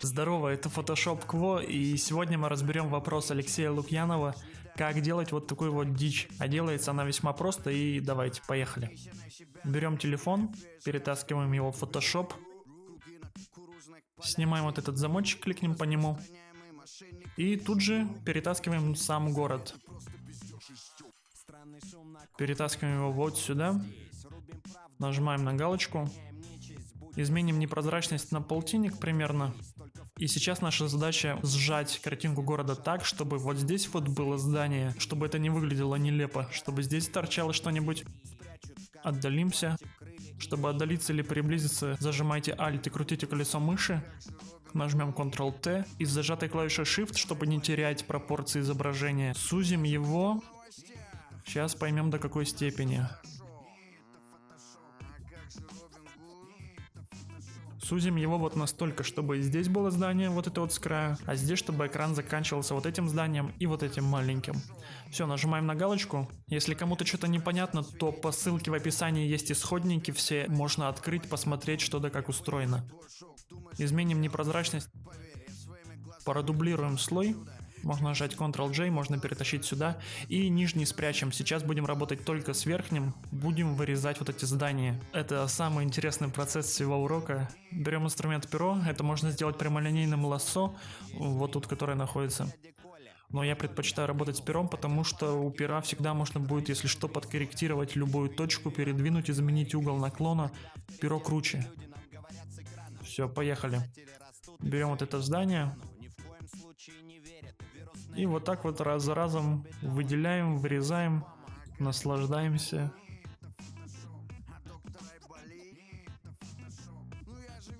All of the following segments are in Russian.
Здорово, это Photoshop Quo, и сегодня мы разберем вопрос Алексея Лукьянова, как делать вот такую вот дичь. А делается она весьма просто, и давайте, поехали. Берем телефон, перетаскиваем его в Photoshop, снимаем вот этот замочек, кликнем по нему, и тут же перетаскиваем сам город. Перетаскиваем его вот сюда, нажимаем на галочку, изменим непрозрачность на полтинник примерно. И сейчас наша задача сжать картинку города так, чтобы вот здесь вот было здание, чтобы это не выглядело нелепо, чтобы здесь торчало что-нибудь. Отдалимся. Чтобы отдалиться или приблизиться, зажимайте Alt и крутите колесо мыши. Нажмем Ctrl-T и с зажатой клавишей Shift, чтобы не терять пропорции изображения. Сузим его. Сейчас поймем до какой степени. Сузим его вот настолько, чтобы здесь было здание, вот это вот с краю, а здесь, чтобы экран заканчивался вот этим зданием и вот этим маленьким. Все, нажимаем на галочку. Если кому-то что-то непонятно, то по ссылке в описании есть исходники все, можно открыть, посмотреть, что да как устроено. Изменим непрозрачность, продублируем слой. Можно нажать Ctrl-J, можно перетащить сюда. И нижний спрячем. Сейчас будем работать только с верхним. Будем вырезать вот эти здания. Это самый интересный процесс всего урока. Берем инструмент перо. Это можно сделать прямолинейным лассо. Вот тут, которое находится. Но я предпочитаю работать с пером, потому что у пера всегда можно будет, если что, подкорректировать любую точку, передвинуть, изменить угол наклона. Перо круче. Все, поехали. Берем вот это здание. И вот так вот раз за разом выделяем, вырезаем, наслаждаемся.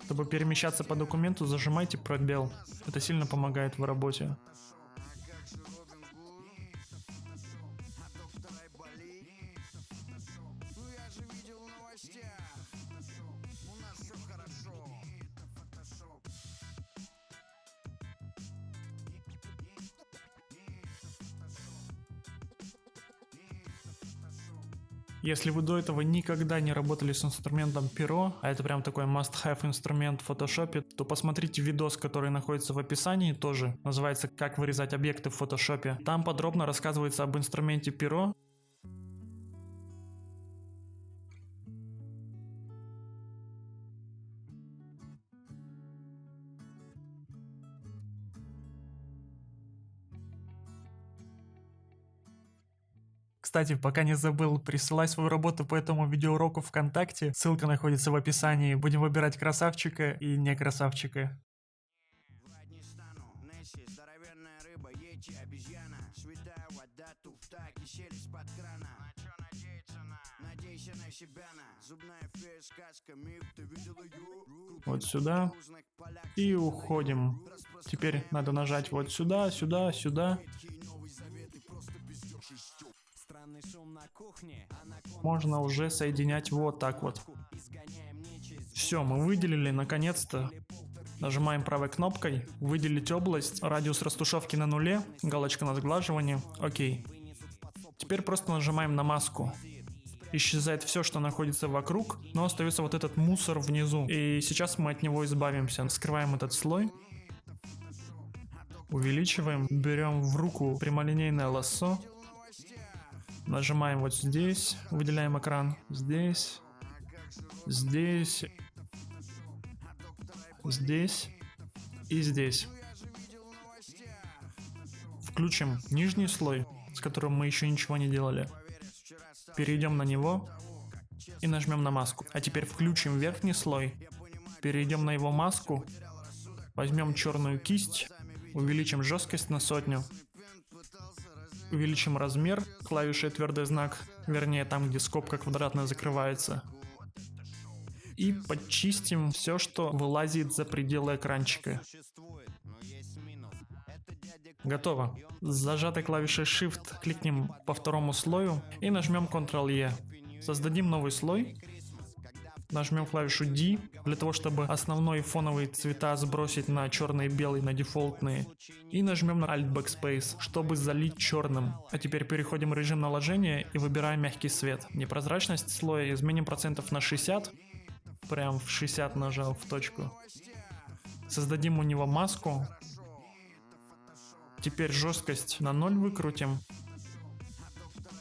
Чтобы перемещаться по документу, зажимайте пробел. Это сильно помогает в работе. Если вы до этого никогда не работали с инструментом перо, а это прям такой must-have инструмент в Photoshop, то посмотрите видос, который находится в описании тоже, называется «Как вырезать объекты в Photoshop». Там подробно рассказывается об инструменте перо. Кстати, пока не забыл, присылай свою работу по этому видеоуроку ВКонтакте. Ссылка находится в описании. Будем выбирать красавчика и не красавчика. Вот сюда. И уходим. Теперь надо нажать вот сюда, сюда, сюда. Можно уже соединять вот так вот. Все, мы выделили наконец-то. Нажимаем правой кнопкой, выделить область, радиус растушевки на 0, галочка на сглаживание, окей. Теперь просто нажимаем на маску. Исчезает все, что находится вокруг, но остается вот этот мусор внизу. И сейчас мы от него избавимся. Скрываем этот слой. Увеличиваем, берем в руку прямолинейное лассо. Нажимаем вот здесь, выделяем экран, здесь, здесь, здесь и здесь. Включим нижний слой, с которым мы еще ничего не делали. Перейдем на него и нажмем на маску. А теперь включим верхний слой, перейдем на его маску, возьмем черную кисть, увеличим жесткость на 100. Увеличим размер клавишей твердый знак, вернее там, где скобка квадратная закрывается. И подчистим все, что вылазит за пределы экранчика. Готово. С зажатой клавишей Shift кликнем по второму слою и нажмем Ctrl-E. Создадим новый слой. Нажмем клавишу D для того, чтобы основной фоновые цвета сбросить на черный и белый, на дефолтные. И нажмем на Alt Backspace, чтобы залить черным. А теперь переходим в режим наложения и выбираем мягкий свет. Непрозрачность слоя изменим процентов на 60. Прям в 60 нажал в точку. Создадим у него маску. Теперь жесткость на 0 выкрутим.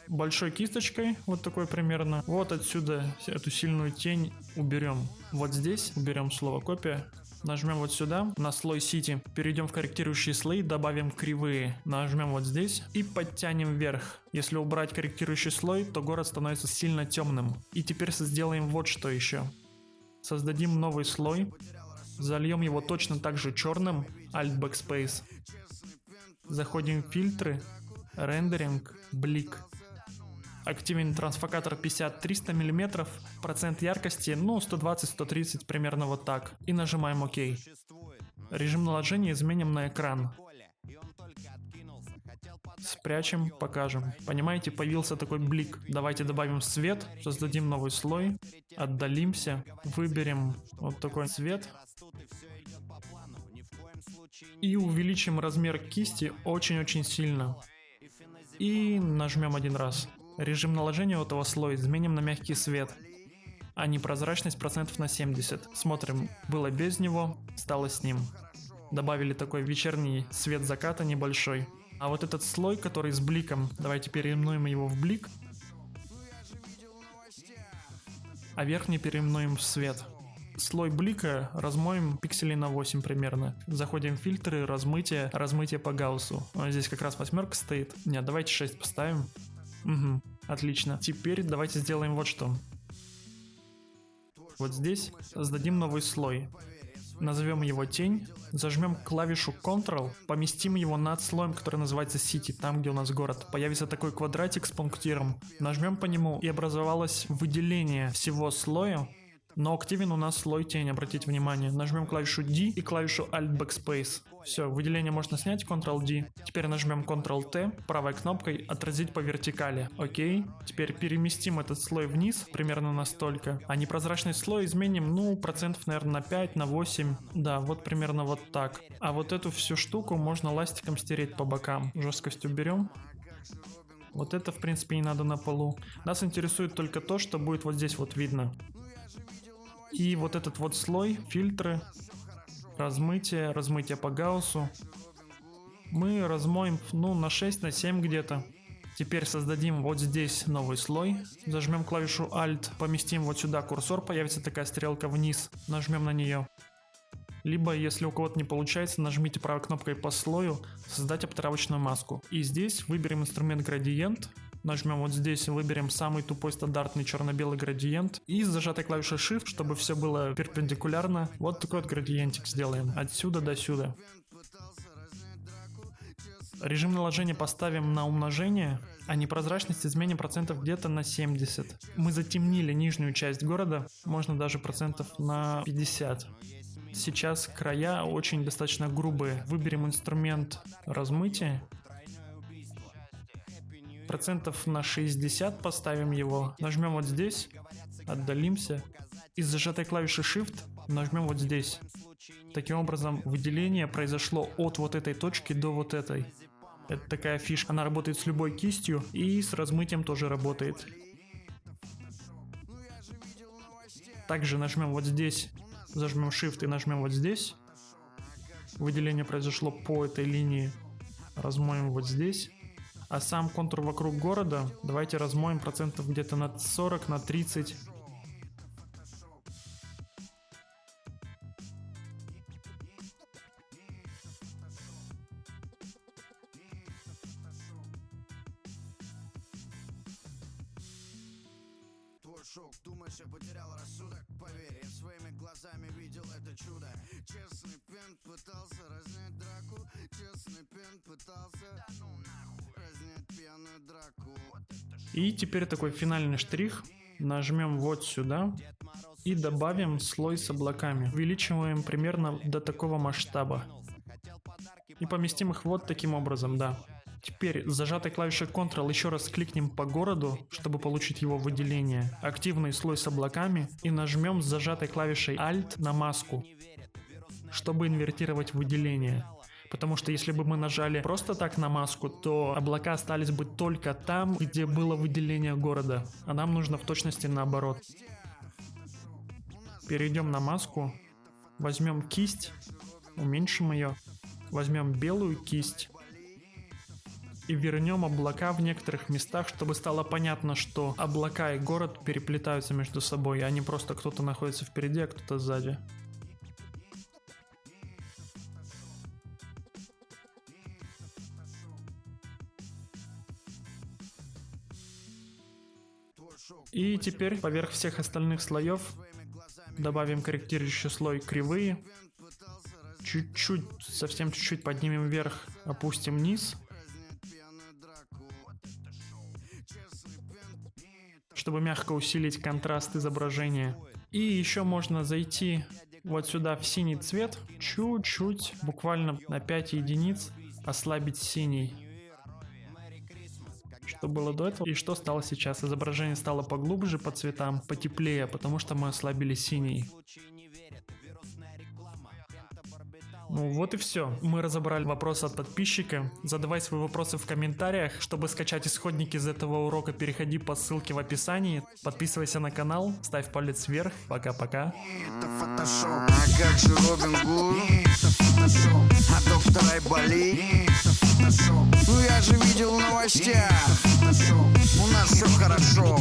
Большой кисточкой, вот такой примерно. Вот отсюда эту сильную тень уберем. Вот здесь уберем слово копия. Нажмем вот сюда, на слой City. Перейдем в корректирующие слои, добавим кривые. Нажмем вот здесь и подтянем вверх. Если убрать корректирующий слой, то город становится сильно темным. И теперь сделаем вот что еще. Создадим новый слой. Зальем его точно так же черным. Alt Backspace. Заходим в фильтры. Рендеринг. Блик. Активен трансфокатор 50-300 мм, процент яркости, 120-130, примерно вот так. И нажимаем ОК. Режим наложения изменим на экран. Спрячем, покажем. Понимаете, появился такой блик. Давайте добавим свет, создадим новый слой, отдалимся, выберем вот такой цвет. И увеличим размер кисти очень-очень сильно. И нажмем один раз. Режим наложения у этого слоя изменим на мягкий свет, а непрозрачность процентов на 70. Смотрим, было без него, стало с ним. Добавили такой вечерний свет заката небольшой. А вот этот слой, который с бликом, давайте переименуем его в блик. А верхний переименуем в свет. Слой блика размоем пикселей на 8 примерно. Заходим в фильтры, размытие по Гауссу. Здесь как раз 8 стоит. Нет, давайте 6 поставим. Угу, отлично. Теперь давайте сделаем вот что. Вот здесь создадим новый слой. Назовем его тень. Зажмем клавишу Ctrl. Поместим его над слоем, который называется City, там где у нас город. Появится такой квадратик с пунктиром. Нажмем по нему и образовалось выделение всего слоя. Но активен у нас слой тень, обратите внимание. Нажмем клавишу D и клавишу Alt Backspace. Все, выделение можно снять, Ctrl-D. Теперь нажмем Ctrl-T, правой кнопкой отразить по вертикали. Окей. Теперь переместим этот слой вниз, примерно настолько. А непрозрачный слой изменим, процентов, наверное, на 5, на 8. Да, вот примерно вот так. А вот эту всю штуку можно ластиком стереть по бокам. Жесткость уберем. Вот это, в принципе, не надо на полу. Нас интересует только то, что будет вот здесь вот видно. И вот этот вот слой, фильтры, размытие по Гауссу. Мы размоем, на 6, на 7 где-то. Теперь создадим вот здесь новый слой. Зажмем клавишу Alt, поместим вот сюда курсор, появится такая стрелка вниз. Нажмем на нее. Либо, если у кого-то не получается, нажмите правой кнопкой по слою «Создать обтравочную маску». И здесь выберем инструмент градиент. Нажмем вот здесь, выберем самый тупой стандартный черно-белый градиент. И с зажатой клавишей Shift, чтобы все было перпендикулярно, вот такой вот градиентик сделаем. Отсюда до сюда. Режим наложения поставим на умножение, а непрозрачность изменим процентов где-то на 70. Мы затемнили нижнюю часть города, можно даже процентов на 50. Сейчас края очень достаточно грубые. Выберем инструмент размытия. Процентов на 60 поставим его. Нажмем вот здесь, отдалимся. И с зажатой клавиши Shift нажмем вот здесь. Таким образом, выделение произошло от вот этой точки до вот этой. Это такая фишка. Она работает с любой кистью и с размытием тоже работает. Также нажмем вот здесь, зажмем Shift и нажмем вот здесь. Выделение произошло по этой линии. Размоем вот здесь. А сам контур вокруг города давайте размоем процентов где-то на 40, на 30. Шок, думаешь, я потерял рассудок? Поверь, я своими глазами видел это чудо. Честный пент пытался разнять драку. Честный пент пытался разнять пьяную драку. И теперь такой финальный штрих. Нажмем вот сюда и добавим слой с облаками. Увеличиваем примерно до такого масштаба. И поместим их вот таким образом, да. Теперь с зажатой клавишей Ctrl еще раз кликнем по городу, чтобы получить его выделение. Активный слой с облаками. И нажмем с зажатой клавишей Alt на маску, чтобы инвертировать выделение. Потому что если бы мы нажали просто так на маску, то облака остались бы только там, где было выделение города. А нам нужно в точности наоборот. Перейдем на маску. Возьмем кисть. Уменьшим ее. Возьмем белую кисть. И вернем облака в некоторых местах, чтобы стало понятно, что облака и город переплетаются между собой, а не просто кто-то находится впереди, а кто-то сзади. И теперь поверх всех остальных слоев добавим корректирующий слой кривые. Чуть-чуть, совсем чуть-чуть поднимем вверх, опустим вниз. Чтобы мягко усилить контраст изображения. И еще можно зайти вот сюда в синий цвет. Чуть-чуть, буквально на 5 единиц ослабить синий. Что было до этого и что стало сейчас. Изображение стало поглубже по цветам, потеплее, потому что мы ослабили синий. Ну вот и все. Мы разобрали вопросы от подписчика. Задавай свои вопросы в комментариях. Чтобы скачать исходники из этого урока, переходи по ссылке в описании. Подписывайся на канал, ставь палец вверх. Пока-пока. Это фотошоп. А как же Робин Гуд? Это фотошоп. А доктор Айболит? Это фотошоп. Ну я же видел в новостях. Это фотошоп. У нас все хорошо.